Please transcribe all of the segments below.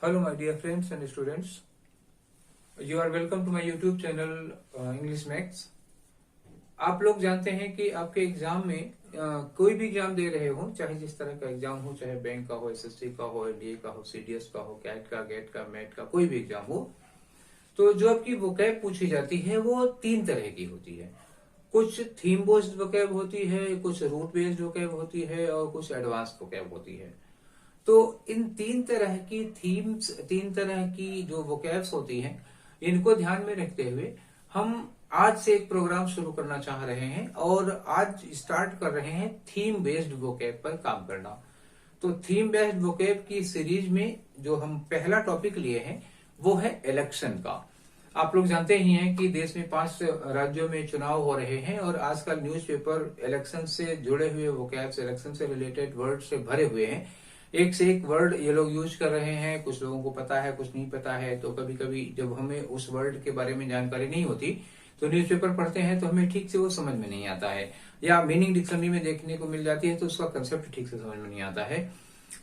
Hello, my dear friends and students. You are welcome to my YouTube channel English Max. आप लोग जानते हैं कि आपके एग्जाम में कोई भी एग्जाम दे रहे हो, चाहे जिस तरह का एग्जाम हो, चाहे बैंक का हो, एसएससी का हो, एनडीए का हो, सीडीएस का हो, कैट का, गेट का, मैट का, कोई भी एग्जाम हो, तो जो आपकी वोकैब पूछी जाती है वो तीन तरह की होती है। कुछ थीम बेस्ड वोकैब होती है, कुछ रूट बेस्ड वोकैब होती है और कुछ एडवांस वोकैब होती है। तो इन तीन तरह की थीम्स, तीन तरह की जो वोकैब्स होती हैं, इनको ध्यान में रखते हुए हम आज से एक प्रोग्राम शुरू करना चाह रहे हैं और आज स्टार्ट कर रहे हैं थीम बेस्ड वोकैब पर काम करना। तो थीम बेस्ड वोकैब की सीरीज में जो हम पहला टॉपिक लिए हैं वो है इलेक्शन का। आप लोग जानते ही हैं कि देश में 5 राज्यों में चुनाव हो रहे हैं और आजकल न्यूज़पेपर इलेक्शन से जुड़े हुए वोकैब्स, इलेक्शन से रिलेटेड वर्ड से भरे हुए हैं। एक से एक वर्ड ये लोग यूज कर रहे हैं, कुछ लोगों को पता है, कुछ नहीं पता है। तो कभी कभी जब हमें उस वर्ड के बारे में जानकारी नहीं होती तो न्यूज़पेपर पढ़ते हैं तो हमें ठीक से वो समझ में नहीं आता है, या मीनिंग डिक्शनरी में देखने को मिल जाती है तो उसका कंसेप्ट ठीक से समझ में नहीं आता है।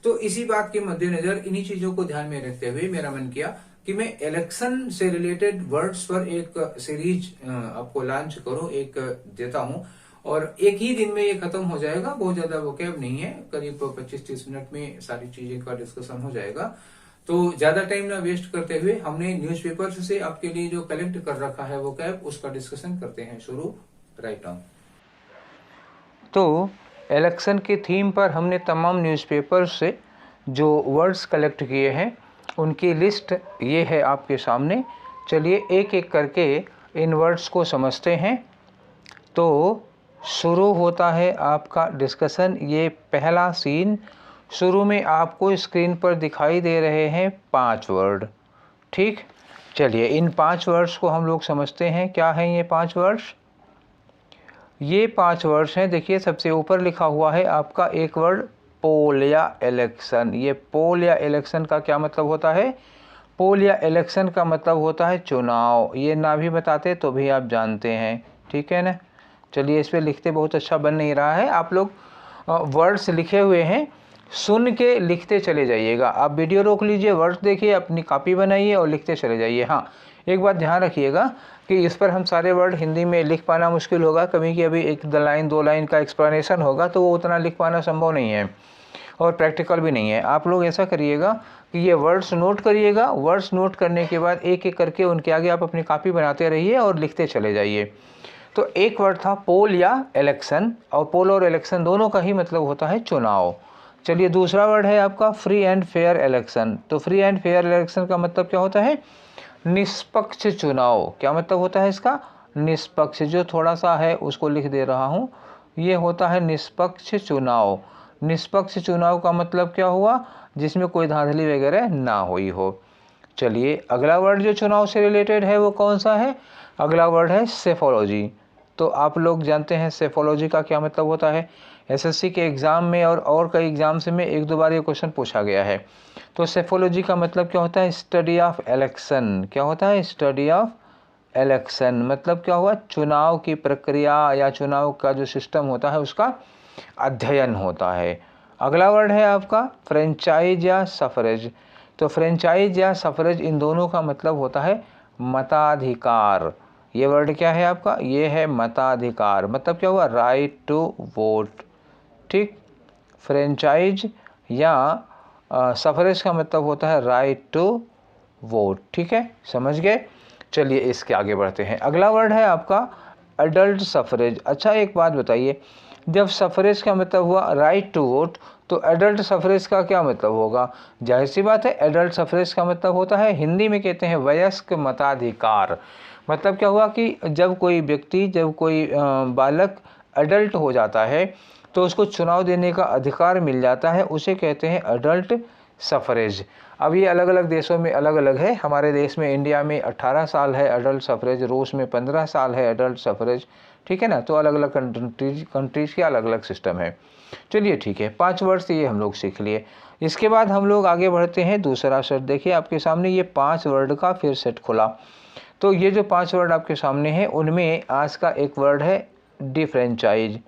तो इसी बात के मद्देनजर, इन्हीं चीजों को ध्यान में रखते हुए मेरा मन किया कि मैं इलेक्शन से रिलेटेड वर्ड्स पर एक सीरीज आपको लॉन्च करूं, एक देता हूं और एक ही दिन में ये खत्म हो जाएगा। बहुत ज्यादा वोकैब नहीं है, करीब 25-30 मिनट में सारी चीजें का डिस्कशन हो जाएगा। तो ज्यादा टाइम ना वेस्ट करते हुए हमने न्यूज़पेपर से आपके लिए जो कलेक्ट कर रखा है वोकैब, उसका डिस्कशन करते हैं शुरू राइट नाउ। तो इलेक्शन की थीम पर हमने तमाम न्यूज़पेपर से जो वर्ड्स कलेक्ट किए हैं उनकी लिस्ट ये है आपके सामने। चलिए एक एक करके इन वर्ड्स को समझते हैं। तो शुरू होता है आपका डिस्कशन। ये पहला सीन, शुरू में आपको स्क्रीन पर दिखाई दे रहे हैं 5 वर्ड। ठीक, चलिए इन 5 वर्ड्स को हम लोग समझते हैं। क्या हैं ये 5 वर्ड्स? ये 5 वर्ड्स हैं। देखिए सबसे ऊपर लिखा हुआ है आपका एक वर्ड पोल या इलेक्शन। ये पोल या इलेक्शन का क्या मतलब होता है? पोल या इलेक्शन का मतलब होता है चुनाव। ये ना भी बताते तो भी आप जानते हैं, ठीक है ना। चलिए इस पर लिखते बहुत अच्छा बन नहीं रहा है। आप लोग वर्ड्स लिखे हुए हैं, सुन के लिखते चले जाइएगा। आप वीडियो रोक लीजिए, वर्ड्स देखिए, अपनी कॉपी बनाइए और लिखते चले जाइए। हाँ, एक बात ध्यान रखिएगा कि इस पर हम सारे वर्ड हिंदी में लिख पाना मुश्किल होगा। कभी कि अभी एक लाइन 2 लाइन का एक्सप्लेनेशन होगा तो वो उतना लिख पाना संभव नहीं है और प्रैक्टिकल भी नहीं है। आप लोग ऐसा करिएगा कि ये वर्ड्स नोट करिएगा। वर्ड्स नोट करने के बाद एक एक करके उनके आगे आप अपनी कॉपी बनाते रहिए और लिखते चले जाइए। तो एक वर्ड था पोल या इलेक्शन, और पोल और इलेक्शन दोनों का ही मतलब होता है चुनाव। चलिए दूसरा वर्ड है आपका फ्री एंड फेयर इलेक्शन। तो फ्री एंड फेयर इलेक्शन का मतलब क्या होता है? निष्पक्ष चुनाव। क्या मतलब होता है इसका? निष्पक्ष। जो थोड़ा सा है उसको लिख दे रहा हूँ, ये होता है निष्पक्ष चुनाव। निष्पक्ष चुनाव का मतलब क्या हुआ? जिसमें कोई धांधली वगैरह ना हुई हो। चलिए अगला वर्ड जो चुनाव से रिलेटेड है वो कौन सा है? अगला वर्ड है सेफोलॉजी। तो आप लोग जानते हैं सेफोलॉजी का क्या मतलब होता है। एसएससी के एग्ज़ाम में और कई एग्जाम्स में 1-2 बार ये क्वेश्चन पूछा गया है। तो सेफोलॉजी का मतलब क्या होता है? Study of election. क्या होता है? Study of election. मतलब क्या हुआ? चुनाव की प्रक्रिया या चुनाव का जो सिस्टम होता है उसका अध्ययन होता है। अगला वर्ड है आपका फ्रेंचाइज या सफरेज। तो फ्रेंचाइज या सफरेज इन दोनों का मतलब होता है मताधिकार। ये वर्ड क्या है आपका? ये है मताधिकार। मतलब क्या हुआ? Right to vote. ठीक, फ्रेंचाइज या सफरेज का मतलब होता है राइट टू वोट। ठीक है, समझ गए। चलिए इसके आगे बढ़ते हैं। अगला वर्ड है आपका अडल्ट सफरेज। अच्छा एक बात बताइए, जब सफरेज का मतलब हुआ राइट टू वोट तो एडल्ट सफरेज का क्या मतलब होगा? जाहिर सी बात है, एडल्ट सफरेज का मतलब होता है, हिंदी में कहते हैं वयस्क मताधिकार। मतलब क्या हुआ कि जब कोई व्यक्ति, जब कोई बालक एडल्ट हो जाता है तो उसको चुनाव देने का अधिकार मिल जाता है, उसे कहते हैं एडल्ट सफरेज। अब ये अलग अलग देशों में अलग अलग है। हमारे देश में, इंडिया में 18 साल है एडल्ट सफरेज, रूस में 15 साल है एडल्ट सफरेज। ठीक है ना। तो अलग अलग कंट्रीज के अलग अलग सिस्टम है। चलिए ठीक है, 5 वर्ड ये हम लोग सीख लिए। इसके बाद हम लोग आगे बढ़ते हैं दूसरा सेट। देखिए आपके सामने ये 5 वर्ड का फिर सेट खुला। तो ये जो 5 वर्ड आपके सामने हैं उनमें आज का एक वर्ड है डिफ्रेंचाइज।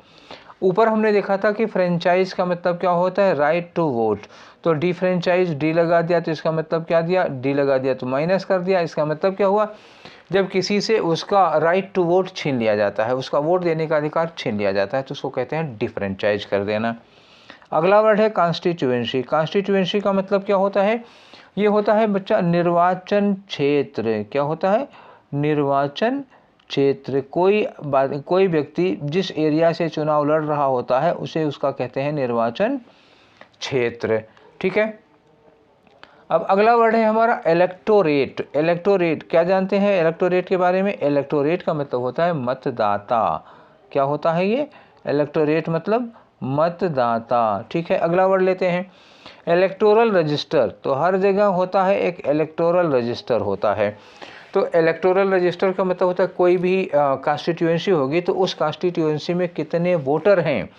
ऊपर हमने देखा था कि फ्रेंचाइज का मतलब क्या होता है? Right to vote. तो डिफ्रेंचाइज डी लगा दिया तो इसका मतलब क्या दिया, डी लगा दिया तो माइनस कर दिया। इसका मतलब क्या हुआ, जब किसी से उसका राइट टू वोट छीन लिया जाता है, उसका वोट देने का अधिकार छीन लिया जाता है, तो उसको कहते हैं डिफ्रेंचाइज कर देना। अगला वर्ड है कॉन्स्टिट्यूएंसी। कॉन्स्टिट्यूएंसी का मतलब क्या होता है, ये होता है बच्चा निर्वाचन क्षेत्र। क्या होता है, निर्वाचन क्षेत्र। कोई व्यक्ति जिस एरिया से चुनाव लड़ रहा होता है उसे उसका कहते हैं निर्वाचन क्षेत्र। ठीक है। अब अगला वर्ड है हमारा इलेक्टोरेट। इलेक्टोरेट क्या जानते हैं इलेक्टोरेट के बारे में, इलेक्टोरेट का मतलब होता है मतदाता। क्या होता है ये, इलेक्टोरेट मतलब मतदाता। ठीक है। अगला वर्ड लेते हैं इलेक्टोरल रजिस्टर। तो हर जगह होता है एक इलेक्टोरल रजिस्टर होता है। तो इलेक्टोरल रजिस्टर का मतलब होता है कोई भी कॉन्स्टिट्यूएंसी होगी तो उस कॉन्स्टिट्यूएंसी में कितने वोटर हैं,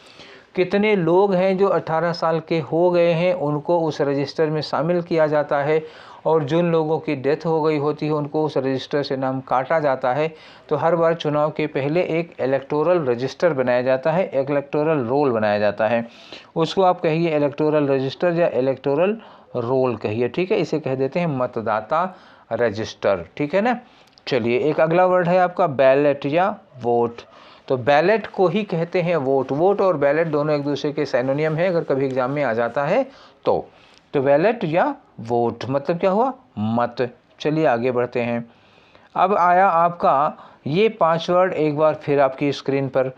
कितने लोग हैं जो 18 साल के हो गए हैं, उनको उस रजिस्टर में शामिल किया जाता है। और जिन लोगों की डेथ हो गई होती है उनको उस रजिस्टर से नाम काटा जाता है। तो हर बार चुनाव के पहले एक इलेक्टोरल रजिस्टर बनाया जाता है, एक इलेक्टोरल रोल बनाया जाता है। उसको आप कहिए इलेक्टोरल रजिस्टर या इलेक्टोरल रोल कहिए। ठीक है, इसे कह देते हैं मतदाता रजिस्टर। ठीक है ना। चलिए एक अगला वर्ड है आपका बैलेट या वोट। तो बैलेट को ही कहते हैं वोट। वोट और बैलेट दोनों एक दूसरे के सिनोनिम है, अगर कभी एग्जाम में आ जाता है तो बैलेट या वोट मतलब क्या हुआ, मत। चलिए आगे बढ़ते हैं। अब आया आपका ये 5 वर्ड एक बार फिर आपकी स्क्रीन पर।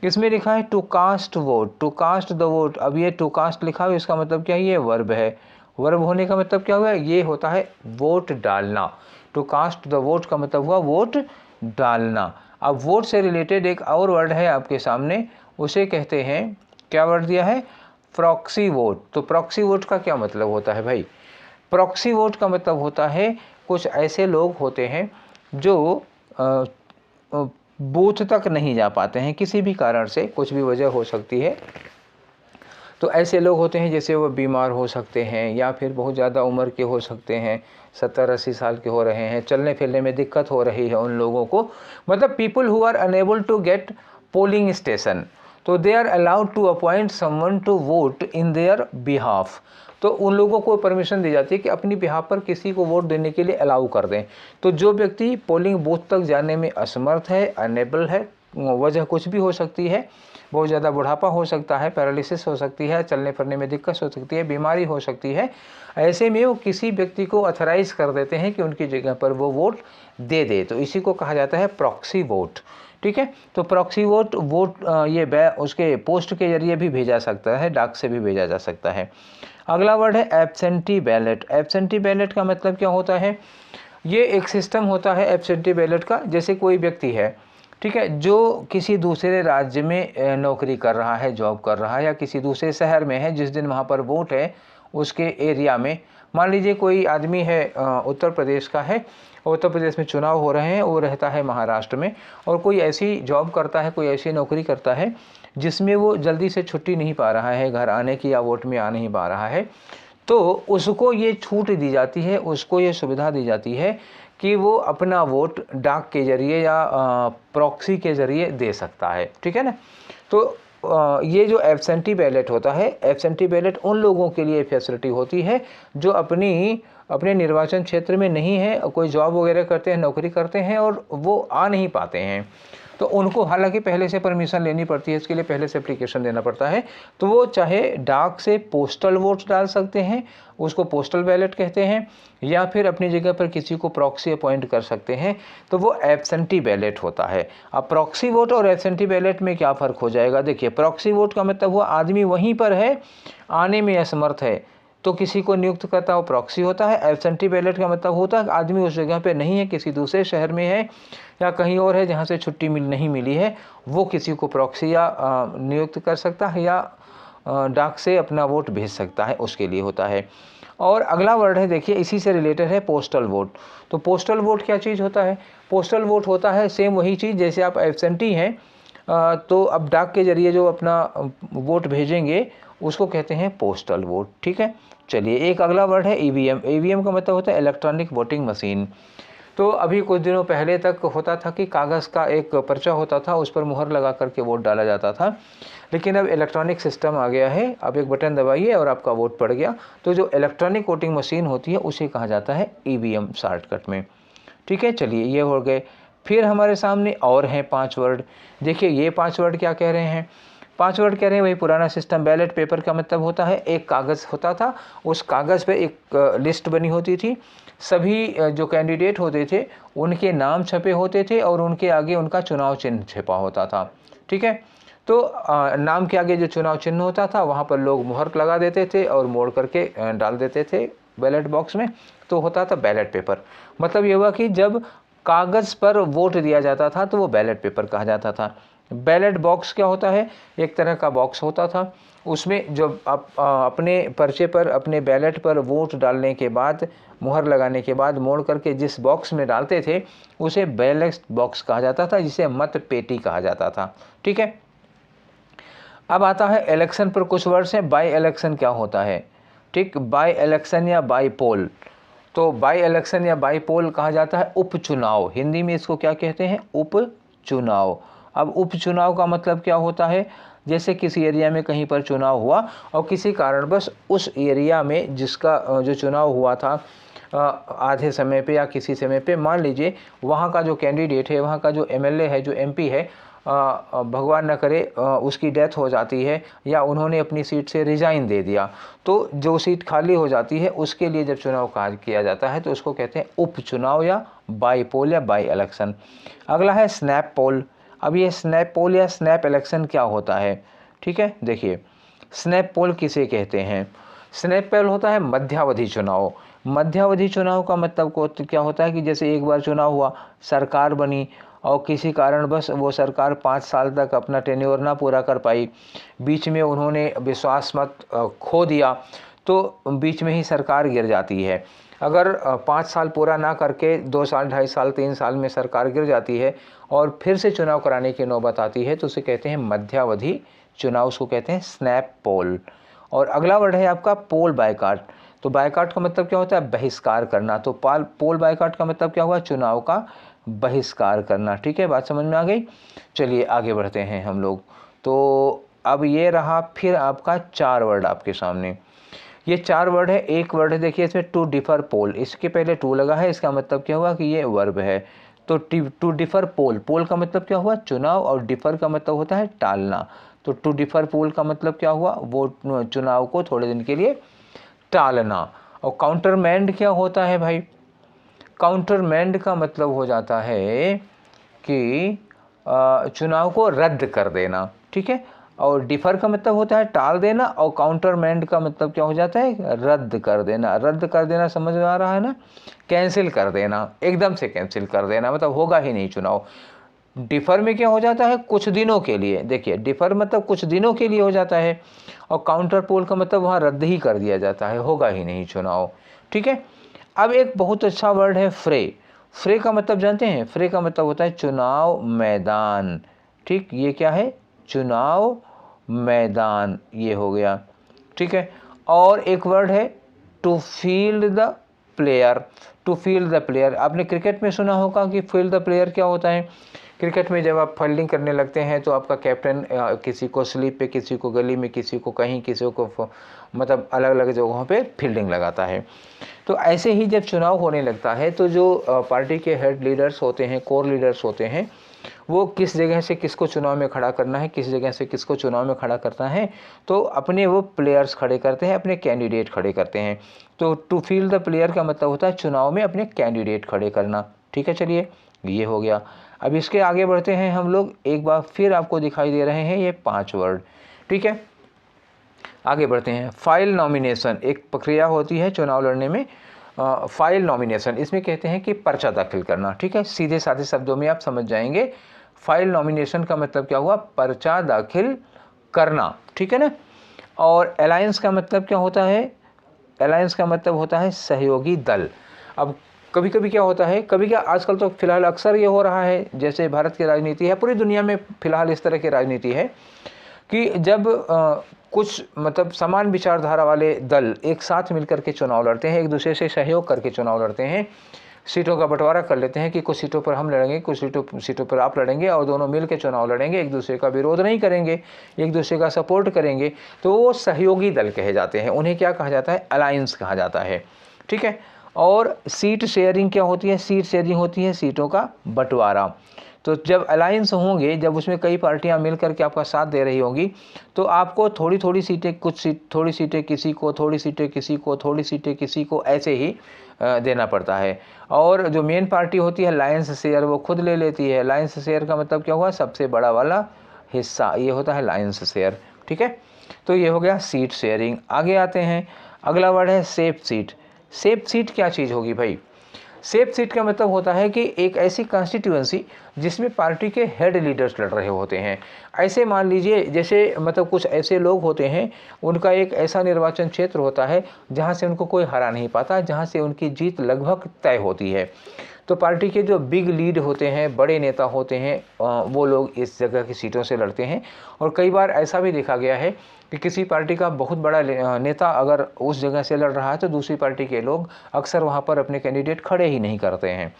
इसमें लिखा है to cast vote, to cast the vote. अब ये टू कास्ट लिखा हुआ, इसका मतलब क्या है, ये वर्ब है। वर्ब होने का मतलब क्या हुआ, ये होता है वोट डालना। टू कास्ट द वोट का मतलब हुआ वोट डालना। अब वोट से रिलेटेड एक और वर्ड है आपके सामने, उसे कहते हैं, क्या वर्ड दिया है, प्रॉक्सी वोट। तो प्रॉक्सी वोट का क्या मतलब होता है भाई, प्रॉक्सी वोट का मतलब होता है कुछ ऐसे लोग होते हैं जो बूथ तक नहीं जा पाते हैं किसी भी कारण से, कुछ भी वजह हो सकती है। तो ऐसे लोग होते हैं जैसे वो बीमार हो सकते हैं या फिर बहुत ज़्यादा उम्र के हो सकते हैं, 70-80 साल के हो रहे हैं, चलने फिरने में दिक्कत हो रही है उन लोगों को, मतलब people who are unable to get polling station, तो they are allowed to appoint someone to vote in their behalf. तो उन लोगों को परमिशन दी जाती है कि अपनी बिहाफ पर किसी को वोट देने के लिए अलाउ कर दें। तो जो व्यक्ति पोलिंग बूथ तक जाने में असमर्थ है, अनेबल है, वजह कुछ भी हो सकती है, बहुत ज़्यादा बुढ़ापा हो सकता है, पैरालिसिस हो सकती है, चलने फिरने में दिक्कत हो सकती है, बीमारी हो सकती है, ऐसे में वो किसी व्यक्ति को ऑथराइज कर देते हैं कि उनकी जगह पर वो वोट दे दे। तो इसी को कहा जाता है प्रॉक्सी वोट। ठीक है। तो प्रॉक्सी वोट ये उसके पोस्ट के जरिए भी भेजा सकता है, डाक से भी भेजा जा सकता है। अगला वर्ड है एब्सेंटी बैलेट। एब्सेंटी बैलेट का मतलब क्या होता है, ये एक सिस्टम होता है एब्सेंटी बैलेट का। जैसे कोई व्यक्ति है, ठीक है, जो किसी दूसरे राज्य में नौकरी कर रहा है, जॉब कर रहा है, या किसी दूसरे शहर में है, जिस दिन वहाँ पर वोट है उसके एरिया में, मान लीजिए कोई आदमी है उत्तर प्रदेश का है, उत्तर प्रदेश में चुनाव हो रहे हैं, वो रहता है महाराष्ट्र में, और कोई ऐसी जॉब करता है, कोई ऐसी नौकरी करता है जिसमें वो जल्दी से छुट्टी नहीं पा रहा है घर आने की, या वोट में आ नहीं पा रहा है, तो उसको ये छूट दी जाती है, उसको ये सुविधा दी जाती है कि वो अपना वोट डाक के जरिए या प्रॉक्सी के जरिए दे सकता है। ठीक है ना। तो ये जो एब्सेंटी बैलेट होता है, एब्सेंटी बैलेट उन लोगों के लिए फैसिलिटी होती है जो अपने निर्वाचन क्षेत्र में नहीं है, कोई जॉब वगैरह करते हैं, नौकरी करते हैं और वो आ नहीं पाते हैं, तो उनको हालांकि पहले से परमिशन लेनी पड़ती है, इसके लिए पहले से एप्लीकेशन देना पड़ता है। तो वो चाहे डाक से पोस्टल वोट डाल सकते हैं, उसको पोस्टल बैलेट कहते हैं, या फिर अपनी जगह पर किसी को प्रॉक्सी अपॉइंट कर सकते हैं, तो वो एब्सेंटी बैलेट होता है। अब प्रॉक्सी वोट और एब्सेंटी बैलेट में क्या फ़र्क हो जाएगा, देखिए प्रॉक्सी वोट का मतलब हुआ आदमी वहीं पर है, आने में असमर्थ है, तो किसी को नियुक्त करता वो प्रॉक्सी होता है। एब्सेंटी बैलेट का मतलब होता है आदमी उस जगह पे नहीं है, किसी दूसरे शहर में है या कहीं और है जहाँ से छुट्टी नहीं मिली है, वो किसी को प्रॉक्सी या नियुक्त कर सकता है या डाक से अपना वोट भेज सकता है, उसके लिए होता है। और अगला वर्ड है, देखिए इसी से रिलेटेड है, पोस्टल वोट। तो पोस्टल वोट क्या चीज़ होता है, पोस्टल वोट होता है सेम वही चीज़, जैसे आप एब्सेंटी हैं तो अब डाक के जरिए जो अपना वोट भेजेंगे उसको कहते हैं पोस्टल वोट। ठीक है। चलिए एक अगला वर्ड है ईवीएम। ईवीएम का मतलब होता है इलेक्ट्रॉनिक वोटिंग मशीन। तो अभी कुछ दिनों पहले तक होता था कि कागज़ का एक पर्चा होता था, उस पर मुहर लगा करके वोट डाला जाता था, लेकिन अब इलेक्ट्रॉनिक सिस्टम आ गया है। अब एक बटन दबाइए और आपका वोट पड़ गया। तो जो इलेक्ट्रॉनिक वोटिंग मशीन होती है उसे कहा जाता है EVM शॉर्टकट में। ठीक है, चलिए ये हो गए। फिर हमारे सामने और हैं 5 वर्ड। देखिए ये 5 वर्ड क्या कह रहे हैं, 5 वर्ड कह रहे हैं वही पुराना सिस्टम। बैलेट पेपर का मतलब होता है एक कागज़ होता था, उस कागज़ पे एक लिस्ट बनी होती थी, सभी जो कैंडिडेट होते थे उनके नाम छपे होते थे और उनके आगे उनका चुनाव चिन्ह छपा होता था। ठीक है, तो नाम के आगे जो चुनाव चिन्ह होता था वहाँ पर लोग मुहर लगा देते थे और मोड़ करके डाल देते थे बैलेट बॉक्स में, तो होता था बैलेट पेपर। मतलब ये हुआ कि जब कागज़ पर वोट दिया जाता था तो वो बैलेट पेपर कहा जाता था। बैलेट बॉक्स क्या होता है, एक तरह का बॉक्स होता था, उसमें जब आप अपने पर्चे पर अपने बैलेट पर वोट डालने के बाद, मुहर लगाने के बाद मोड़ करके जिस बॉक्स में डालते थे उसे बैलेट बॉक्स कहा जाता था, जिसे मत पेटी कहा जाता था। ठीक है, अब आता है इलेक्शन पर कुछ वर्ड्स हैं। बाई इलेक्शन क्या होता है, ठीक, बाई इलेक्शन या बाई पोल। तो बाई इलेक्शन या बाई पोल कहा जाता है उपचुनाव, हिंदी में इसको क्या कहते हैं, उपचुनाव। अब उपचुनाव का मतलब क्या होता है, जैसे किसी एरिया में कहीं पर चुनाव हुआ और किसी कारणवश उस एरिया में जिसका जो चुनाव हुआ था आधे समय पे या किसी समय पे, मान लीजिए वहाँ का जो कैंडिडेट है, वहाँ का जो MLA है, जो MP है, भगवान न करे उसकी डेथ हो जाती है या उन्होंने अपनी सीट से रिज़ाइन दे दिया, तो जो सीट खाली हो जाती है उसके लिए जब चुनाव किया जाता है तो उसको कहते हैं उपचुनाव या बाई पोल या बाई इलेक्शन। अगला है स्नैप पोल। अब ये स्नैप पोल या स्नैप इलेक्शन क्या होता है, ठीक है, देखिए स्नैप पोल किसे कहते हैं। स्नैप पोल होता है मध्यावधि चुनाव। मध्यावधि चुनाव का मतलब को क्या होता है कि जैसे एक बार चुनाव हुआ, सरकार बनी और किसी कारण बस वो सरकार 5 साल तक अपना टेन्योर ना पूरा कर पाई, बीच में उन्होंने विश्वास मत खो दिया, तो बीच में ही सरकार गिर जाती है। अगर 5 साल पूरा ना करके 2 साल, 2.5 साल, 3 साल में सरकार गिर जाती है और फिर से चुनाव कराने की नौबत आती है तो उसे कहते हैं मध्यावधि चुनाव, उसको कहते हैं स्नैप पोल। और अगला वर्ड है आपका पोल बायकॉट। तो बायकॉट का मतलब क्या होता है, बहिष्कार करना। तो पोल बायकॉट का मतलब क्या हुआ, चुनाव का बहिष्कार करना। ठीक है, बात समझ में आ गई। चलिए आगे बढ़ते हैं हम लोग। तो अब ये रहा फिर आपका 4 वर्ड आपके सामने। ये 4 वर्ड है। एक वर्ड है देखिए इसमें टू डिफर पोल, इसके पहले टू लगा है, इसका मतलब क्या हुआ कि ये वर्ब है। तो टू डिफर पोल, पोल का मतलब क्या हुआ, चुनाव, और डिफर का मतलब होता है टालना। तो टू डिफर पोल का मतलब क्या हुआ, वो चुनाव को थोड़े दिन के लिए टालना। और काउंटरमैंड क्या होता है भाई, काउंटरमैंड का मतलब हो जाता है कि चुनाव को रद्द कर देना। ठीक है, और डिफर का मतलब होता है टाल देना, और काउंटरमैंड का मतलब क्या हो जाता है, रद्द कर देना। रद्द कर देना समझ में आ रहा है ना, कैंसिल कर देना, एकदम से कैंसिल कर देना, मतलब होगा ही नहीं चुनाव। डिफर में क्या हो जाता है, कुछ दिनों के लिए। देखिए डिफर मतलब कुछ दिनों के लिए हो जाता है, और काउंटर पोल का मतलब वहाँ रद्द ही कर दिया जाता है, होगा ही नहीं चुनाव। ठीक है, अब एक बहुत अच्छा वर्ड है फ्रे। फ्रे का मतलब जानते हैं, फ्रे का मतलब होता है चुनाव मैदान। ठीक, ये क्या है, चुनाव मैदान, ये हो गया। ठीक है, और एक वर्ड है to field the player. To field the player, आपने क्रिकेट में सुना होगा कि फील्ड द प्लेयर क्या होता है। क्रिकेट में जब आप फील्डिंग करने लगते हैं तो आपका कैप्टन किसी को स्लिप पे, किसी को गली में, किसी को कहीं, किसी को मतलब अलग अलग जगहों पे फील्डिंग लगाता है। तो ऐसे ही जब चुनाव होने लगता है तो जो पार्टी के हेड लीडर्स होते हैं, कोर लीडर्स होते हैं, वो किस जगह से किसको चुनाव में खड़ा करना है, किस जगह से किसको चुनाव में खड़ा करना है, तो अपने वो प्लेयर्स खड़े करते हैं, अपने कैंडिडेट खड़े करते हैं। तो टू फील्ड द प्लेयर का मतलब होता है चुनाव में अपने कैंडिडेट खड़े करना। ठीक है, चलिए ये हो गया। अब इसके आगे बढ़ते हैं हम लोग। एक बार फिर आपको दिखाई दे रहे हैं ये 5 वर्ड। ठीक है, आगे बढ़ते हैं। फाइल नॉमिनेशन एक प्रक्रिया होती है चुनाव लड़ने में। फाइल नॉमिनेशन, इसमें कहते हैं कि पर्चा दाखिल करना। ठीक है, सीधे साधे शब्दों में आप समझ जाएंगे। फाइल नॉमिनेशन का मतलब क्या हुआ, पर्चा दाखिल करना। ठीक है ना। और अलायंस का मतलब क्या होता है, अलायंस का मतलब होता है सहयोगी दल। अब कभी कभी क्या होता है, कभी क्या आजकल तो फिलहाल अक्सर ये हो रहा है, जैसे भारत की राजनीति है, पूरी दुनिया में फिलहाल इस तरह की राजनीति है कि जब कुछ मतलब समान विचारधारा वाले दल एक साथ मिलकर के चुनाव लड़ते हैं, एक दूसरे से सहयोग करके चुनाव लड़ते हैं, सीटों का बंटवारा कर लेते हैं कि कुछ सीटों पर हम लड़ेंगे, कुछ सीटों पर आप लड़ेंगे और दोनों मिल के चुनाव लड़ेंगे, एक दूसरे का विरोध नहीं करेंगे, एक दूसरे का सपोर्ट करेंगे, तो वो सहयोगी दल कहे जाते हैं। उन्हें क्या कहा जाता है? अलायंस कहा जाता है। ठीक है। और सीट शेयरिंग क्या होती है? सीट शेयरिंग होती है सीटों का बंटवारा। तो जब अलायंस होंगे, जब उसमें कई पार्टियां मिलकर के आपका साथ दे रही होंगी, तो आपको थोड़ी थोड़ी सीटें, थोड़ी सीटें किसी को, थोड़ी सीटें किसी को, थोड़ी सीटें किसी को, ऐसे ही देना पड़ता है। और जो मेन पार्टी होती है अलायंस शेयर, वो खुद ले लेती है। अलायंस शेयर का मतलब क्या हुआ? सबसे बड़ा वाला हिस्सा, ये होता है अलायंस शेयर। ठीक है। तो ये हो गया सीट शेयरिंग। आगे आते हैं, अगला वर्ड है सेफ सीट। सेफ सीट क्या चीज़ होगी भाई? सेफ सीट का मतलब होता है कि एक ऐसी कॉन्स्टिट्यूएंसी जिसमें पार्टी के हेड लीडर्स लड़ रहे होते हैं। ऐसे मान लीजिए, जैसे मतलब कुछ ऐसे लोग होते हैं, उनका एक ऐसा निर्वाचन क्षेत्र होता है जहां से उनको कोई हरा नहीं पाता, जहां से उनकी जीत लगभग तय होती है। तो पार्टी के जो बिग लीड होते हैं, बड़े नेता होते हैं, वो लोग इस जगह की सीटों से लड़ते हैं। और कई बार ऐसा भी देखा गया है कि किसी पार्टी का बहुत बड़ा नेता अगर उस जगह से लड़ रहा है तो दूसरी पार्टी के लोग अक्सर वहाँ पर अपने कैंडिडेट खड़े ही नहीं करते हैं।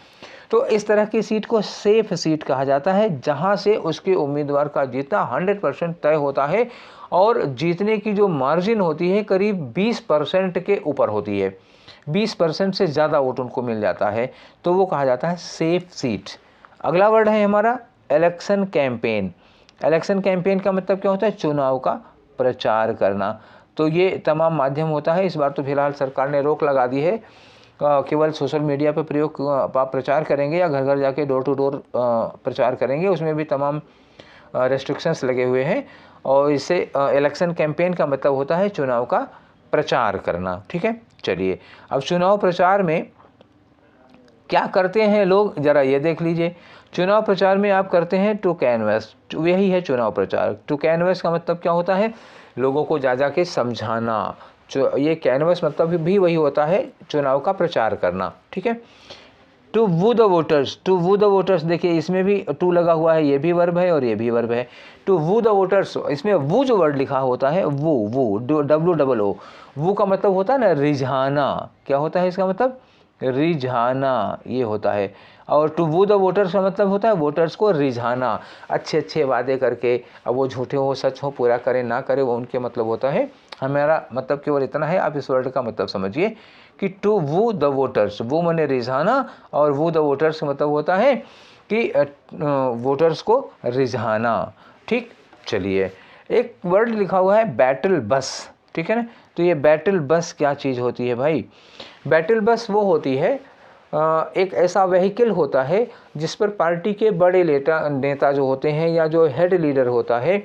तो इस तरह की सीट को सेफ सीट कहा जाता है, जहाँ से उसके उम्मीदवार का जीतना 100% तय होता है और जीतने की जो मार्जिन होती है करीब 20% के ऊपर होती है। 20% से ज़्यादा वोट उनको मिल जाता है, तो वो कहा जाता है सेफ सीट। अगला वर्ड है हमारा इलेक्शन कैंपेन। इलेक्शन कैंपेन का मतलब क्या होता है? चुनाव का प्रचार करना। तो ये तमाम माध्यम होता है। इस बार तो फिलहाल सरकार ने रोक लगा दी है, केवल सोशल मीडिया पर प्रयोग आप प्रचार करेंगे या घर घर जाके डोर टू डोर प्रचार करेंगे, उसमें भी तमाम रेस्ट्रिक्शंस लगे हुए हैं। और इससे इलेक्शन कैंपेन का मतलब होता है चुनाव का प्रचार करना। ठीक है। चलिए, अब चुनाव प्रचार में क्या करते हैं लोग, जरा ये देख लीजिए। चुनाव प्रचार में आप करते हैं टू कैनवस, यही है चुनाव प्रचार। टू कैनवस का मतलब क्या होता है? लोगों को जा के समझाना। ये कैनवस मतलब भी वही होता है, चुनाव का प्रचार करना। ठीक है। To woo the voters, to woo the voters, देखिए इसमें भी टू लगा हुआ है, ये भी वर्ब है और ये भी वर्ब है। टू वू द वोटर्स, इसमें वो जो वर्ड लिखा होता है वो WOO, वो का मतलब होता है ना रिझाना। क्या होता है इसका मतलब? रिझाना, ये होता है। और टू वू द वोटर्स का मतलब होता है वोटर्स को रिझाना, अच्छे अच्छे वादे करके। अब वो झूठे हो सच हो, पूरा करे ना करे, वो उनके मतलब होता है। हमारा मतलब केवल इतना है, आप इस वर्ड का मतलब समझिए कि टू वू द वोटर्स, वो माने रिझाना, और वू द वोटर्स का मतलब होता है कि वोटर्स को रिझाना। ठीक। चलिए, एक वर्ड लिखा हुआ है बैटल बस। ठीक है ना। तो ये बैटल बस क्या चीज़ होती है भाई? बैटल बस वो होती है, एक ऐसा व्हीकल होता है जिस पर पार्टी के बड़े नेता जो होते हैं या जो हेड लीडर होता है,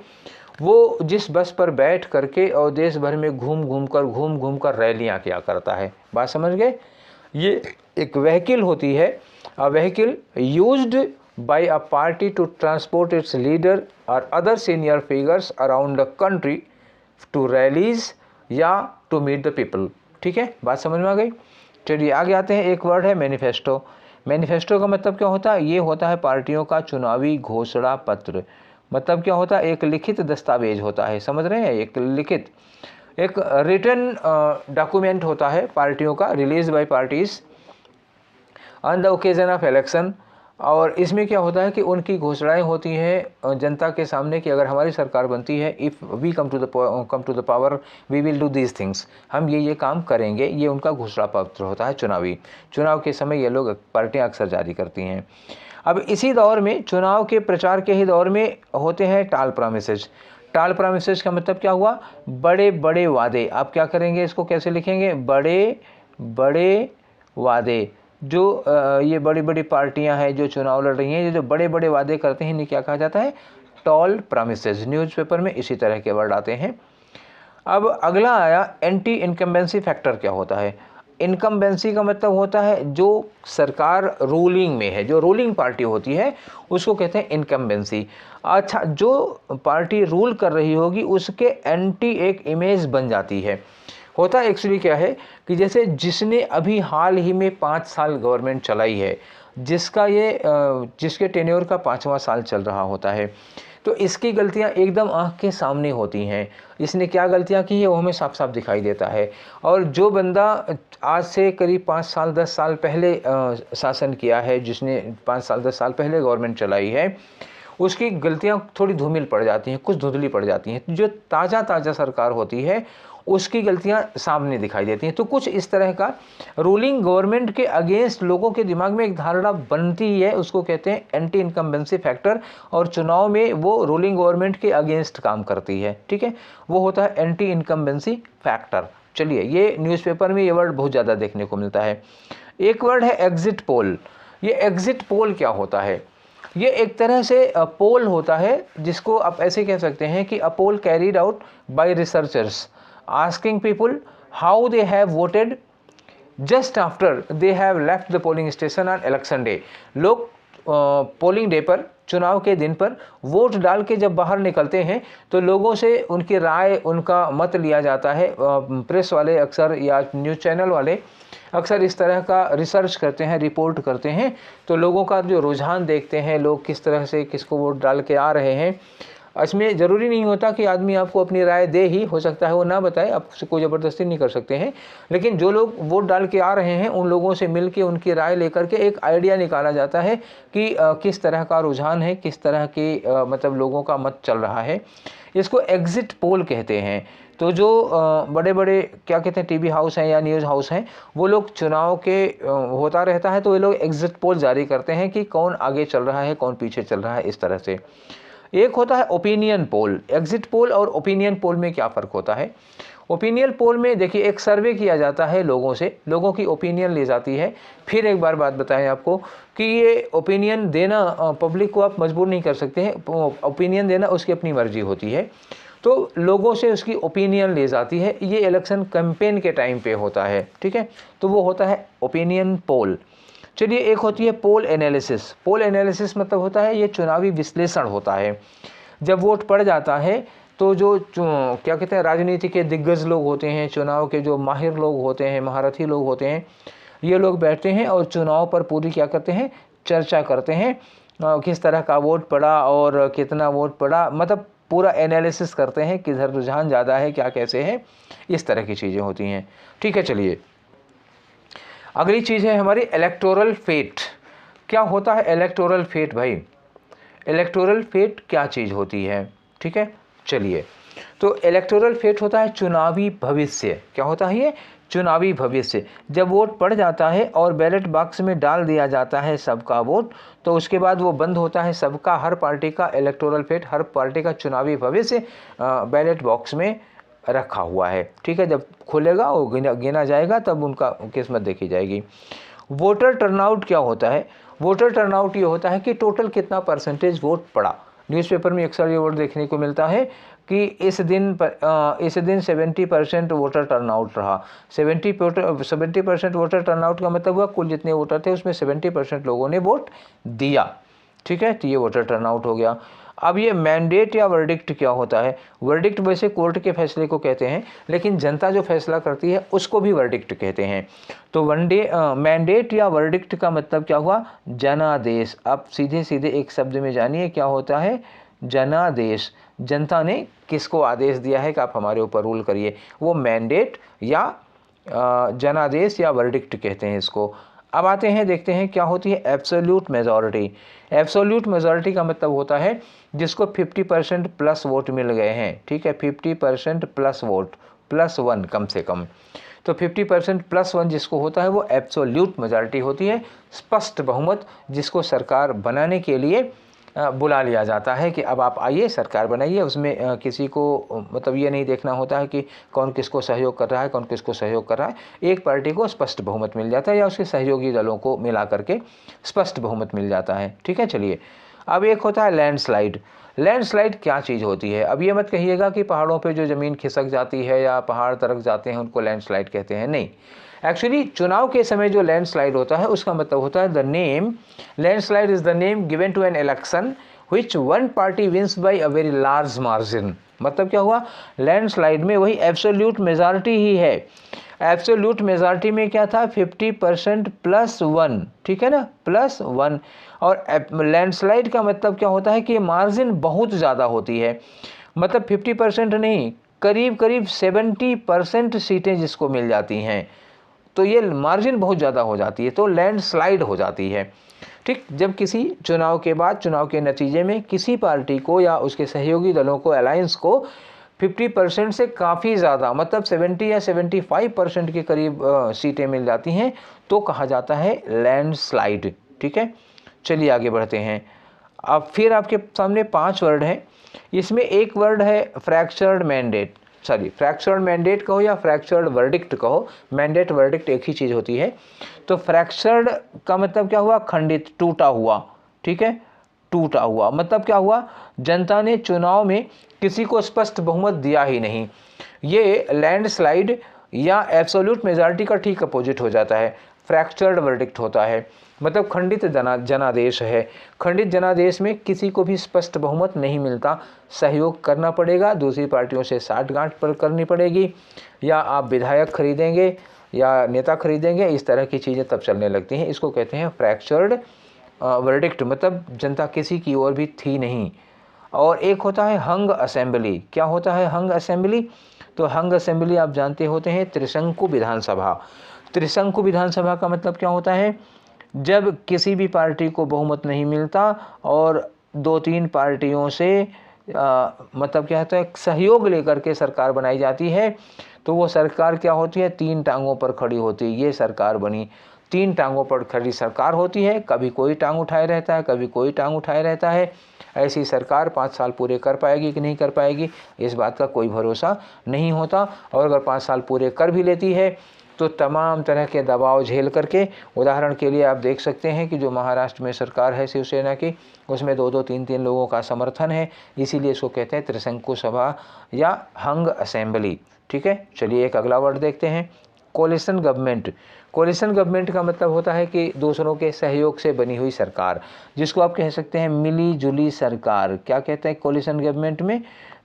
वो जिस बस पर बैठ करके और देश भर में घूम घूम कर रैलियां किया करता है। बात समझ गए? ये एक व्हीकल होती है, a vehicle used by a party to transport its leader और other senior figures around the country to rallies या टू मीट द पीपल। ठीक है, बात समझ में आ गई? चलिए आगे आते हैं। एक वर्ड है मैनिफेस्टो। मैनिफेस्टो का मतलब क्या होता है? ये होता है पार्टियों का चुनावी घोषणा पत्र। मतलब क्या होता है? एक लिखित दस्तावेज होता है, समझ रहे हैं? एक लिखित, एक रिटन डॉक्यूमेंट होता है पार्टियों का, release by parties on the occasion of election. और इसमें क्या होता है कि उनकी घोषणाएं होती हैं जनता के सामने कि अगर हमारी सरकार बनती है, if we come to the power we will do these things, हम ये काम करेंगे। ये उनका घोषणा पत्र होता है चुनाव के समय ये लोग पार्टियां अक्सर जारी करती हैं। अब इसी दौर में, चुनाव के प्रचार के ही दौर में होते हैं टाल प्रॉमिसेज। टाल प्रॉमिसेज का मतलब क्या हुआ? बड़े बड़े वादे। आप क्या करेंगे, इसको कैसे लिखेंगे? बड़े बड़े वादे। जो ये बड़ी बड़ी पार्टियां हैं जो चुनाव लड़ रही हैं, ये जो बड़े बड़े वादे करते हैं, इन्हें क्या कहा जाता है? टॉल प्रॉमिसेज। न्यूज़पेपर में इसी तरह के वर्ड आते हैं। अब अगला आया एंटी इनकम्बेंसी फैक्टर। क्या होता है? इनकम्बेंसी का मतलब होता है जो सरकार रूलिंग में है, जो रूलिंग पार्टी होती है, उसको कहते हैं इनकम्बेंसी। अच्छा, जो पार्टी रूल कर रही होगी उसके एंटी एक इमेज बन जाती है। होता एक्चुअली क्या है कि जैसे जिसने अभी हाल ही में 5 साल गवर्नमेंट चलाई है, जिसके टेन्योर का 5वां साल चल रहा होता है, तो इसकी गलतियां एकदम आंख के सामने होती हैं। इसने क्या गलतियां की है वो हमें साफ साफ दिखाई देता है। और जो बंदा आज से करीब 5 साल 10 साल पहले शासन किया है, जिसने 5 साल 10 साल पहले गवर्नमेंट चलाई है, उसकी गलतियां थोड़ी धूमिल पड़ जाती हैं, कुछ धुंधली पड़ जाती हैं। जो ताज़ा सरकार होती है उसकी गलतियां सामने दिखाई देती हैं। तो कुछ इस तरह का रूलिंग गवर्नमेंट के अगेंस्ट लोगों के दिमाग में एक धारणा बनती है, उसको कहते हैं एंटी इनकम्बेंसी फैक्टर, और चुनाव में वो रूलिंग गवर्नमेंट के अगेंस्ट काम करती है। ठीक है, वो होता है एंटी इनकम्बेंसी फैक्टर। चलिए, ये न्यूज़पेपर में ये वर्ड बहुत ज़्यादा देखने को मिलता है। एक वर्ड है एग्जिट पोल। ये एग्जिट पोल क्या होता है? ये एक तरह से पोल होता है, जिसको आप ऐसे कह सकते हैं कि a poll carried out by researchers asking people how they have voted just after they have left the polling station on election day। लोग पोलिंग डे पर, चुनाव के दिन पर वोट डाल के जब बाहर निकलते हैं तो लोगों से उनकी राय, उनका मत लिया जाता है। प्रेस वाले अक्सर या न्यूज़ चैनल वाले अक्सर इस तरह का रिसर्च करते हैं, रिपोर्ट करते हैं। तो लोगों का जो रुझान देखते हैं, लोग किस तरह से किसको वोट डाल के आ रहे हैं। इसमें ज़रूरी नहीं होता कि आदमी आपको अपनी राय दे ही, हो सकता है वो ना बताए, आप उससे कोई ज़बरदस्ती नहीं कर सकते हैं। लेकिन जो लोग वोट डाल के आ रहे हैं उन लोगों से मिल के उनकी राय लेकर के एक आइडिया निकाला जाता है कि किस तरह का रुझान है, किस तरह के मतलब लोगों का मत चल रहा है। इसको एग्जिट पोल कहते हैं। तो जो बड़े बड़े क्या कहते हैं टीवी हाउस हैं या न्यूज़ हाउस हैं, वो लोग चुनाव के होता रहता है तो वे लोग एग्जिट पोल जारी करते हैं कि कौन आगे चल रहा है, कौन पीछे चल रहा है, इस तरह से। एक होता है ओपिनियन पोल। एग्जिट पोल और ओपिनियन पोल में क्या फ़र्क होता है? ओपिनियन पोल में देखिए, एक सर्वे किया जाता है लोगों से, लोगों की ओपिनियन ली जाती है। फिर एक बार बात बताएं आपको कि ये ओपिनियन देना, पब्लिक को आप मजबूर नहीं कर सकते हैं, ओपिनियन देना उसकी अपनी मर्जी होती है। तो लोगों से उसकी ओपिनियन ली जाती है। ये इलेक्शन कैंपेन के टाइम पे होता है। ठीक है, तो वो होता है ओपिनियन पोल। चलिए, एक होती है पोल एनालिसिस। पोल एनालिसिस मतलब होता है ये चुनावी विश्लेषण होता है। जब वोट पड़ जाता है तो जो क्या कहते हैं राजनीति के दिग्गज लोग होते हैं, चुनाव के जो माहिर लोग होते हैं, महारथी लोग होते हैं, ये लोग बैठते हैं और चुनाव पर पूरी क्या करते हैं, चर्चा करते हैं। किस तरह का वोट पड़ा और कितना वोट पड़ा, मतलब पूरा एनालिसिस करते हैं, किधर रुझान ज़्यादा है, क्या कैसे है, इस तरह की चीज़ें होती हैं। ठीक है, चलिए अगली चीज़ है हमारी इलेक्टोरल फेट। क्या होता है इलेक्टोरल फेट भाई? इलेक्टोरल फेट क्या चीज़ होती है? ठीक है, चलिए, तो इलेक्टोरल फेट होता है चुनावी भविष्य। क्या होता है ये? चुनावी भविष्य। जब वोट पड़ जाता है और बैलेट बॉक्स में डाल दिया जाता है सबका वोट, तो उसके बाद वो बंद होता है सबका, हर पार्टी का इलेक्टोरल फेट, हर पार्टी का चुनावी भविष्य बैलेट बॉक्स में रखा हुआ है। ठीक है, जब खुलेगा और गिना जाएगा तब उनका किस्मत देखी जाएगी। वोटर टर्नआउट क्या होता है? वोटर टर्नआउट ये होता है कि टोटल कितना परसेंटेज वोट पड़ा। न्यूज़पेपर में अक्सर ये वर्ड देखने को मिलता है कि इस दिन 70% वोटर टर्नआउट रहा। 70% वोटर टर्नआउट का मतलब हुआ कुल जितने वोटर थे उसमें 70% लोगों ने वोट दिया। ठीक है, तो ये वोटर टर्नआउट हो गया। अब ये मैंडेट या वर्डिक्ट क्या होता है? वर्डिक्ट वैसे कोर्ट के फैसले को कहते हैं, लेकिन जनता जो फैसला करती है उसको भी वर्डिक्ट कहते हैं। तो मैंडेट या वर्डिक्ट का मतलब क्या हुआ? जनादेश। आप सीधे सीधे एक शब्द में जानिए क्या होता है? जनादेश। जनता ने किसको आदेश दिया है कि आप हमारे ऊपर रूल करिए, वो मैंडेट या जनादेश या वर्डिक्ट कहते हैं इसको। अब आते हैं, देखते हैं क्या होती है एब्सोल्यूट मेजॉरिटी। एब्सोल्यूट मेजॉरिटी का मतलब होता है जिसको 50% प्लस वोट मिल गए हैं। ठीक है, 50% प्लस वोट, +1 कम से कम। तो 50% +1 जिसको होता है वो एब्सोल्यूट मेजॉरिटी होती है, स्पष्ट बहुमत, जिसको सरकार बनाने के लिए बुला लिया जाता है कि अब आप आइए सरकार बनाइए। उसमें किसी को मतलब ये नहीं देखना होता है कि कौन किसको सहयोग कर रहा है, कौन किसको सहयोग कर रहा है। एक पार्टी को स्पष्ट बहुमत मिल जाता है या उसके सहयोगी दलों को मिला करके स्पष्ट बहुमत मिल जाता है। ठीक है, चलिए अब एक होता है लैंडस्लाइड। लैंडस्लाइड क्या चीज़ होती है? अब ये मत कहिएगा कि पहाड़ों पे जो ज़मीन खिसक जाती है या पहाड़ तरक जाते हैं उनको लैंडस्लाइड कहते हैं, नहीं। एक्चुअली चुनाव के समय जो लैंडस्लाइड होता है उसका मतलब होता है the name, landslide is the name given to an election which one party wins by a very large margin. मतलब क्या हुआ? लैंडस्लाइड में वही एब्सोल्यूट मेजॉरिटी ही है। एब्सोल्यूट मेजॉरिटी में क्या था 50% +1, ठीक है ना, +1। और लैंडस्लाइड का मतलब क्या होता है कि मार्जिन बहुत ज़्यादा होती है, मतलब 50% नहीं, करीब करीब 70% सीटें जिसको मिल जाती हैं, तो ये मार्जिन बहुत ज़्यादा हो जाती है, तो लैंडस्लाइड हो जाती है। ठीक, जब किसी चुनाव के बाद, चुनाव के नतीजे में किसी पार्टी को या उसके सहयोगी दलों को, अलायंस को 50% से काफ़ी ज़्यादा, मतलब 70 या 75% के करीब सीटें मिल जाती हैं, तो कहा जाता है लैंडस्लाइड। ठीक है, चलिए आगे बढ़ते हैं। अब फिर आपके सामने 5 वर्ड हैं, इसमें एक वर्ड है fractured mandate, sorry fractured mandate कहो या फ्रैक्चर्ड वर्डिक्ट कहो, मैंडेट वर्डिक्ट एक ही चीज़ होती है। तो फ्रैक्चर्ड का मतलब क्या हुआ, खंडित, टूटा हुआ। ठीक है, टूटा हुआ मतलब क्या हुआ, जनता ने चुनाव में किसी को स्पष्ट बहुमत दिया ही नहीं। ये लैंडस्लाइड या एब्सोल्यूट मेजॉरिटी का ठीक अपोजिट हो जाता है, फ्रैक्चर्ड वर्डिक्ट होता है, मतलब खंडित जनादेश है। खंडित जनादेश में किसी को भी स्पष्ट बहुमत नहीं मिलता, सहयोग करना पड़ेगा, दूसरी पार्टियों से साठगांठ पर करनी पड़ेगी, या आप विधायक खरीदेंगे या नेता खरीदेंगे, इस तरह की चीज़ें तब चलने लगती हैं। इसको कहते हैं फ्रैक्चर्ड वर्डिक्ट, मतलब जनता किसी की ओर भी थी नहीं। और एक होता है हंग असेंबली। क्या होता है हंग असेंबली, तो हंग असेंबली आप जानते होते हैं त्रिशंकु विधानसभा। त्रिशंकु विधानसभा का मतलब क्या होता है, जब किसी भी पार्टी को बहुमत नहीं मिलता और 2-3 पार्टियों से मतलब क्या होता है, सहयोग लेकर के सरकार बनाई जाती है, तो वो सरकार क्या होती है, 3 टांगों पर खड़ी होती है। ये सरकार बनी, 3 टांगों पर खड़ी सरकार होती है, कभी कोई टांग उठाए रहता है, कभी कोई टांग उठाए रहता है। ऐसी सरकार 5 साल पूरे कर पाएगी कि नहीं कर पाएगी, इस बात का कोई भरोसा नहीं होता। और अगर 5 साल पूरे कर भी लेती है तो तमाम तरह के दबाव झेल करके, उदाहरण के लिए आप देख सकते हैं कि जो महाराष्ट्र में सरकार है शिवसेना की, उसमें 2-2, 3-3 लोगों का समर्थन है, इसीलिए इसको कहते हैं त्रिशंकु सभा या हंग असेंबली। ठीक है, चलिए एक अगला वर्ड देखते हैं, कोलिशन गवर्नमेंट। कोलिशन गवर्नमेंट का मतलब होता है कि दूसरों के सहयोग से बनी हुई सरकार, जिसको आप कह सकते हैं मिली जुली सरकार। क्या कहते हैं कोलिशन गवर्नमेंट में,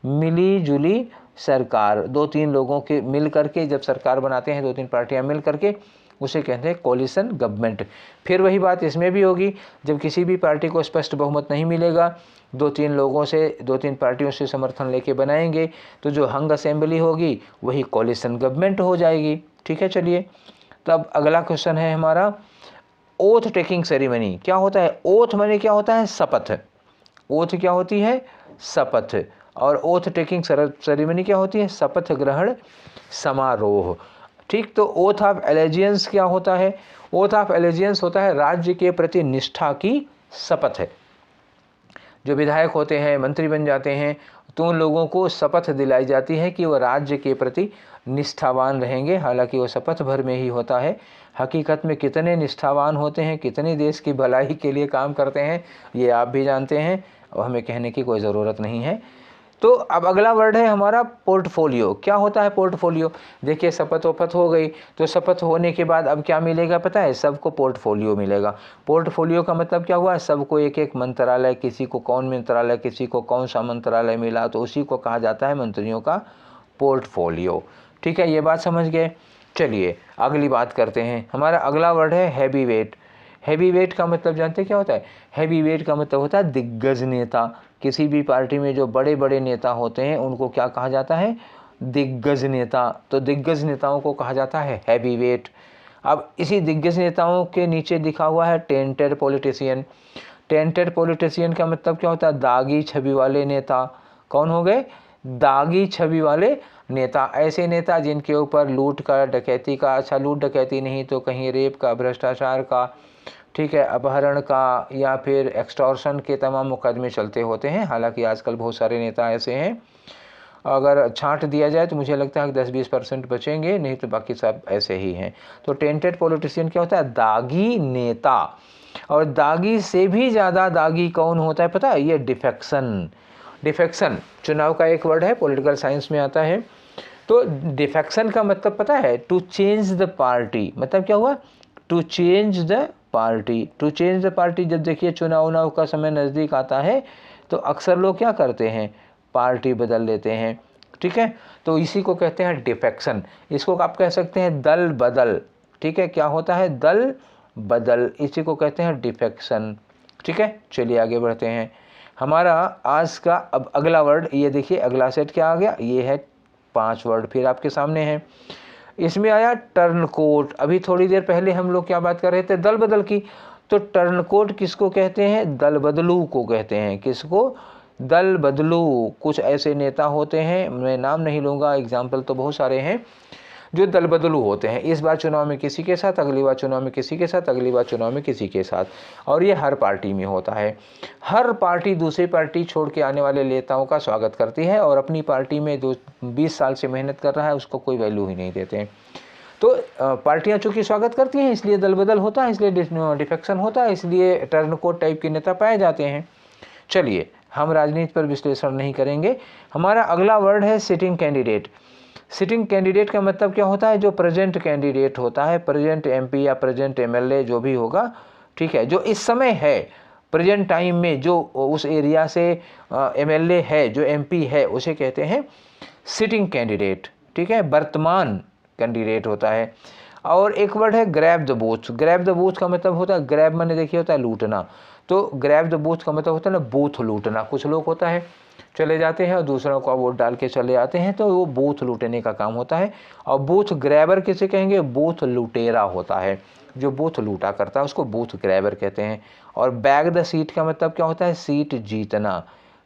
मिली जुली सरकार, 2-3 लोगों के मिल करके जब सरकार बनाते हैं, 2-3 पार्टियां मिल करके, उसे कहते हैं कोलिशन गवर्नमेंट। फिर वही बात इसमें भी होगी, जब किसी भी पार्टी को स्पष्ट बहुमत नहीं मिलेगा, 2-3 लोगों से, 2-3 पार्टियों से समर्थन लेके बनाएंगे, तो जो हंग असेंबली होगी वही कोलिशन गवर्नमेंट हो जाएगी। ठीक है, चलिए तब अगला क्वेश्चन है हमारा, ओथ टेकिंग सेरेमनी। क्या होता है ओथ, माने क्या होता है, शपथ। ओथ क्या होती है, शपथ। और ओथ टेकिंग सेरेमनी क्या होती है, शपथ ग्रहण समारोह। ठीक, तो ओथ ऑफ एलिजियंस क्या होता है, ओथ ऑफ एलिजियंस होता है राज्य के प्रति निष्ठा की शपथ है। जो विधायक होते हैं, मंत्री बन जाते हैं, तो उन लोगों को शपथ दिलाई जाती है कि वह राज्य के प्रति निष्ठावान रहेंगे। हालांकि वो शपथ भर में ही होता है, हकीकत में कितने निष्ठावान होते हैं, कितने देश की भलाई के लिए काम करते हैं, ये आप भी जानते हैं और हमें कहने की कोई ज़रूरत नहीं है। तो अब अगला वर्ड है हमारा पोर्टफोलियो। क्या होता है पोर्टफोलियो, देखिए शपथ वपथ हो गई, तो शपथ होने के बाद अब क्या मिलेगा पता है, सबको पोर्टफोलियो मिलेगा। पोर्टफोलियो का मतलब क्या हुआ, सबको एक एक मंत्रालय, किसी को कौन मंत्रालय, किसी को कौन सा मंत्रालय मिला, तो उसी को कहा जाता है मंत्रियों का पोर्टफोलियो। ठीक है, ये बात समझ गए। चलिए अगली बात करते हैं, हमारा अगला वर्ड है हैवी वेट। हैवी वेट का मतलब जानते हैं क्या होता है, हैवी वेट का मतलब होता है दिग्गज नेता। किसी भी पार्टी में जो बड़े बड़े नेता होते हैं उनको क्या कहा जाता है, दिग्गज नेता। तो दिग्गज नेताओं को कहा जाता है हैवी वेट। अब इसी दिग्गज नेताओं के नीचे लिखा हुआ है टेंटेड पॉलिटिशियन। टेंटेड पॉलिटिशियन का मतलब क्या होता है, दागी छवि वाले नेता। कौन हो गए, दागी छवि वाले नेता। ऐसे नेता जिनके ऊपर लूट का, डकैती का, अच्छा लूट डकैती नहीं तो कहीं रेप का, भ्रष्टाचार का, ठीक है, अपहरण का या फिर एक्सटॉर्शन के तमाम मुकदमे चलते होते हैं। हालांकि आजकल बहुत सारे नेता ऐसे हैं, अगर छांट दिया जाए तो मुझे लगता है कि 10-20% बचेंगे, नहीं तो बाकी सब ऐसे ही हैं। तो टेंटेड पॉलिटिशियन क्या होता है, दागी नेता। और दागी से भी ज़्यादा दागी कौन होता है पता है, ये डिफेक्शन। डिफेक्शन चुनाव का एक वर्ड है, पॉलिटिकल साइंस में आता है। तो डिफेक्शन का मतलब पता है, टू चेंज द पार्टी। मतलब क्या हुआ, to change the party. To change the party, जब देखिए चुनाव का समय नज़दीक आता है तो अक्सर लोग क्या करते हैं, पार्टी बदल लेते हैं। ठीक है। तो इसी को कहते हैं डिफेक्शन। इसको आप कह सकते हैं दल बदल, ठीक है। क्या होता है? दल बदल, इसी को कहते हैं डिफेक्शन, ठीक है। चलिए आगे बढ़ते हैं। हमारा आज का अब अगला वर्ड, ये देखिए अगला सेट क्या आ गया, ये है 5 वर्ड फिर आपके सामने हैं। इसमें आया टर्नकोट। अभी थोड़ी देर पहले हम लोग क्या बात कर रहे थे? दल बदल की। तो टर्नकोट किसको कहते हैं? दल बदलू को कहते हैं। किसको? दल बदलू। कुछ ऐसे नेता होते हैं, मैं नाम नहीं लूँगा, एग्जाम्पल तो बहुत सारे हैं, जो दल बदलू होते हैं। इस बार चुनाव में किसी के साथ, अगली बार चुनाव में किसी के साथ, अगली बार चुनाव में किसी के साथ, और ये हर पार्टी में होता है। हर पार्टी दूसरी पार्टी छोड़ के आने वाले नेताओं का स्वागत करती है, और अपनी पार्टी में जो 20 साल से मेहनत कर रहा है उसको कोई वैल्यू ही नहीं देते हैं। तो पार्टियां चूंकि स्वागत करती हैं इसलिए दल बदल होता है, इसलिए डिफेक्शन होता है, इसलिए टर्नकोट टाइप के नेता पाए जाते हैं। चलिए हम राजनीति पर विश्लेषण नहीं करेंगे। हमारा अगला वर्ड है सिटिंग कैंडिडेट। सिटिंग कैंडिडेट का मतलब क्या होता है? जो प्रेजेंट कैंडिडेट होता है, प्रेजेंट एमपी या प्रेजेंट एमएलए जो भी होगा, ठीक है, जो इस समय है, प्रेजेंट टाइम में जो उस एरिया से एमएलए है, जो एमपी है, उसे कहते हैं सिटिंग कैंडिडेट, ठीक है, वर्तमान कैंडिडेट होता है। और एक वर्ड है grab the booth. Grab the booth का मतलब होता है, ग्रैब मैंने देखिए होता है लूटना, तो ग्रैब द बूथ का मतलब होता है ना बूथ लूटना। कुछ लोग होता है चले जाते हैं और दूसरों का वोट डाल के चले आते हैं, तो वो बूथ लूटने का काम होता है। और बूथ ग्रैबर किसे कहेंगे? बूथ लुटेरा होता है, जो बूथ लूटा करता है उसको बूथ ग्रैबर कहते हैं। और बैग द सीट का मतलब क्या होता है? सीट जीतना,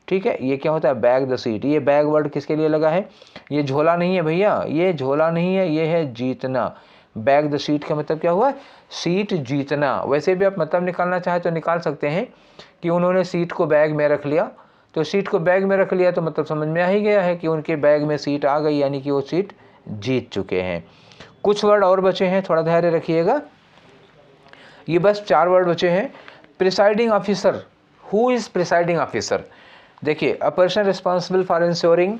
ठीक है। ये क्या होता है? Bag the seat. ये बैग वर्ड किसके लिए लगा है? ये झोला नहीं है भैया, ये झोला नहीं है, ये है जीतना। बैग द सीट का मतलब क्या हुआ? सीट जीतना। वैसे भी आप मतलब निकालना चाहे तो निकाल सकते हैं कि उन्होंने सीट को बैग में रख लिया, तो सीट को बैग में रख लिया तो मतलब समझ में आ ही गया है कि उनके बैग में सीट आ गई, यानी कि वो सीट जीत चुके हैं। कुछ वर्ड और बचे हैं, थोड़ा धैर्य रखिएगा। ये बस 4 वर्ड बचे हैं। Presiding officer. Who is presiding officer? देखिए, a person responsible for ensuring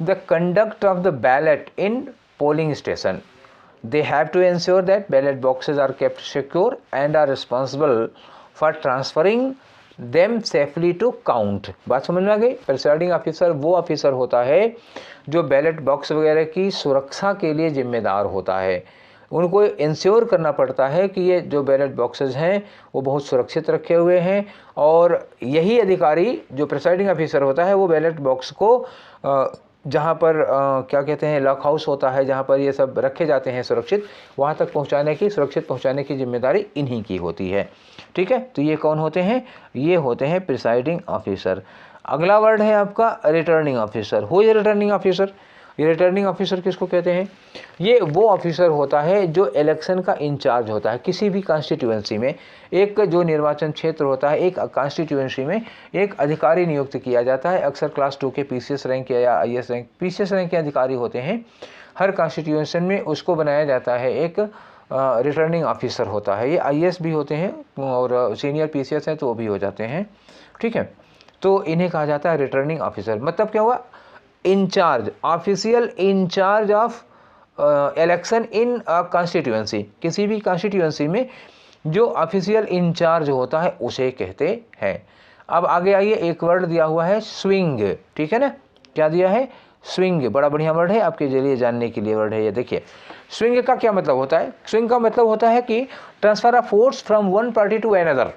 the conduct of the ballot in polling station. They have to ensure that ballot boxes are kept secure and are responsible for transferring them safely to count। बात समझ में आ गई? Presiding officer वो officer होता है जो ballot box वगैरह की सुरक्षा के लिए जिम्मेदार होता है। उनको इंश्योर करना पड़ता है कि ये जो बैलेट बॉक्सेस हैं वो बहुत सुरक्षित रखे हुए हैं, और यही अधिकारी जो प्रिसाइडिंग ऑफिसर होता है वो बैलेट बॉक्स को जहाँ पर क्या कहते हैं लॉक हाउस होता है, जहाँ पर ये सब रखे जाते हैं सुरक्षित, वहाँ तक पहुँचाने की, सुरक्षित पहुँचाने की जिम्मेदारी इन्हीं की होती है, ठीक है। तो ये कौन होते हैं? ये होते हैं प्रिसाइडिंग ऑफिसर। अगला वर्ड है आपका returning officer. Who is returning officer? ये रिटर्निंग ऑफिसर किसको कहते हैं? ये वो ऑफिसर होता है जो इलेक्शन का इंचार्ज होता है। किसी भी कॉन्स्टिट्यूएंसी में एक जो निर्वाचन क्षेत्र होता है, एक कॉन्स्टिट्यूएंसी में एक अधिकारी नियुक्त किया जाता है। अक्सर क्लास 2 के पीसीएस रैंक या आईएएस रैंक, पीसीएस रैंक के अधिकारी होते हैं हर कॉन्स्टिट्यूएंसी में, उसको बनाया जाता है एक रिटर्निंग ऑफिसर होता है। ये आईएएस भी होते हैं और सीनियर पीसीएस हैं तो वो भी हो जाते हैं, ठीक है। तो इन्हें कहा जाता है रिटर्निंग ऑफिसर। मतलब क्या हुआ? In charge, official in charge of election in a constituency. किसी भी कॉन्स्टिट्यूएंसी में जो ऑफिशियल इंचार्ज होता है उसे कहते हैं। अब आगे आइए, एक वर्ड दिया हुआ है स्विंग, ठीक है ना। क्या दिया है? स्विंग। बड़ा बढ़िया वर्ड है, आपके लिए जानने के लिए वर्ड है ये। देखिए, स्विंग का क्या मतलब होता है? स्विंग का मतलब होता है कि transfer of force from one party to another,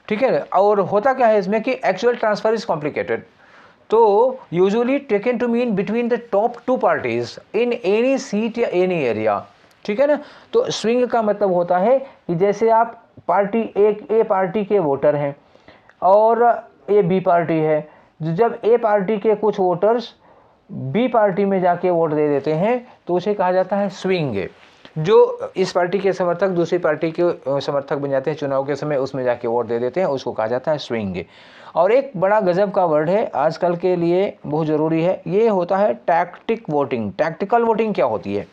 ठीक है। और होता क्या है इसमें कि एक्चुअल ट्रांसफर इज कॉम्प्लिकेटेड, तो usually taken to mean between the top 2 parties in any seat या एनी एरिया, ठीक है ना। तो स्विंग का मतलब होता है कि जैसे आप पार्टी ए पार्टी के वोटर हैं और ए बी पार्टी है, जब ए पार्टी के कुछ वोटर्स बी पार्टी में जाके वोट दे देते हैं तो उसे कहा जाता है स्विंग। जो इस पार्टी के समर्थक दूसरी पार्टी के समर्थक बन जाते हैं चुनाव के समय, उसमें जाके वोट दे देते हैं, उसको कहा जाता है स्विंग। और एक बड़ा गजब का वर्ड है, आजकल के लिए बहुत ज़रूरी है, ये होता है टैक्टिक वोटिंग। टैक्टिकल वोटिंग क्या होती है?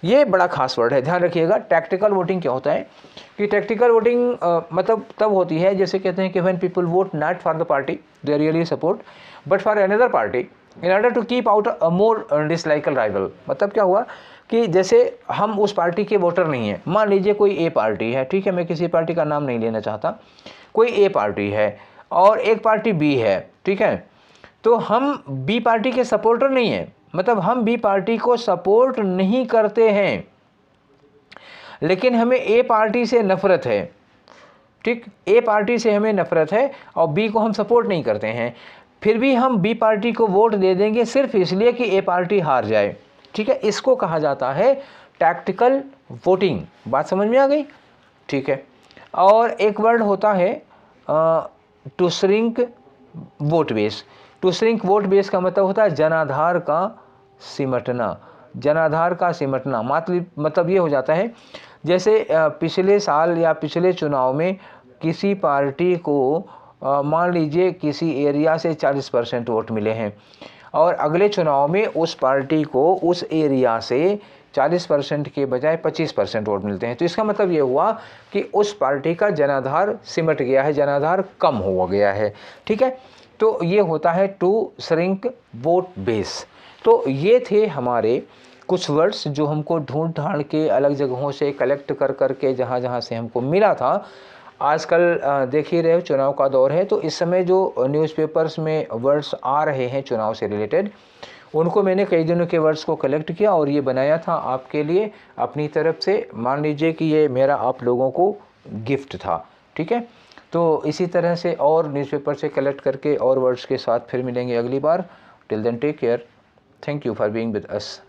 ये बड़ा खास वर्ड है, ध्यान रखिएगा। टैक्टिकल वोटिंग क्या होता है कि टैक्टिकल वोटिंग मतलब तब होती है जैसे कहते हैं कि when people vote not for the party they really support but for another party in order to keep out a more dislikable rival. मतलब क्या हुआ कि जैसे हम उस पार्टी के वोटर नहीं हैं, मान लीजिए कोई ए पार्टी है, ठीक है, मैं किसी पार्टी का नाम नहीं लेना चाहता, कोई ए पार्टी है और एक पार्टी बी है, ठीक है। तो हम बी पार्टी के सपोर्टर नहीं हैं, मतलब हम बी पार्टी को सपोर्ट नहीं करते हैं, लेकिन हमें ए पार्टी से नफरत है। ठीक, ए पार्टी से हमें नफरत है और बी को हम सपोर्ट नहीं करते हैं, फिर भी हम बी पार्टी को वोट दे देंगे सिर्फ इसलिए कि ए पार्टी हार जाए। ठीक है, इसको कहा जाता है टैक्टिकल वोटिंग। बात समझ में आ गई? ठीक है। और एक वर्ड होता है to shrink vote base. To shrink vote base का मतलब होता है जनाधार का सिमटना। जनाधार का सिमटना मतलब ये हो जाता है जैसे पिछले साल या पिछले चुनाव में किसी पार्टी को मान लीजिए किसी एरिया से 40% वोट मिले हैं और अगले चुनाव में उस पार्टी को उस एरिया से 40% के बजाय 25% वोट मिलते हैं, तो इसका मतलब ये हुआ कि उस पार्टी का जनाधार सिमट गया है, जनाधार कम हो गया है। ठीक है, तो ये होता है टू श्रिंक वोट बेस। तो ये थे हमारे कुछ वर्ड्स जो हमको ढूंढ ढांड के अलग जगहों से कलेक्ट कर करके जहाँ जहाँ से हमको मिला था। आजकल देख ही रहे हो चुनाव का दौर है, तो इस समय जो न्यूज़पेपर्स में वर्ड्स आ रहे हैं चुनाव से रिलेटेड, उनको मैंने कई दिनों के वर्ड्स को कलेक्ट किया और ये बनाया था आपके लिए अपनी तरफ से। मान लीजिए कि ये मेरा आप लोगों को गिफ्ट था। ठीक है, तो इसी तरह से और न्यूज़पेपर से कलेक्ट करके और वर्ड्स के साथ फिर मिलेंगे अगली बार। Till then take care, thank you for being with us.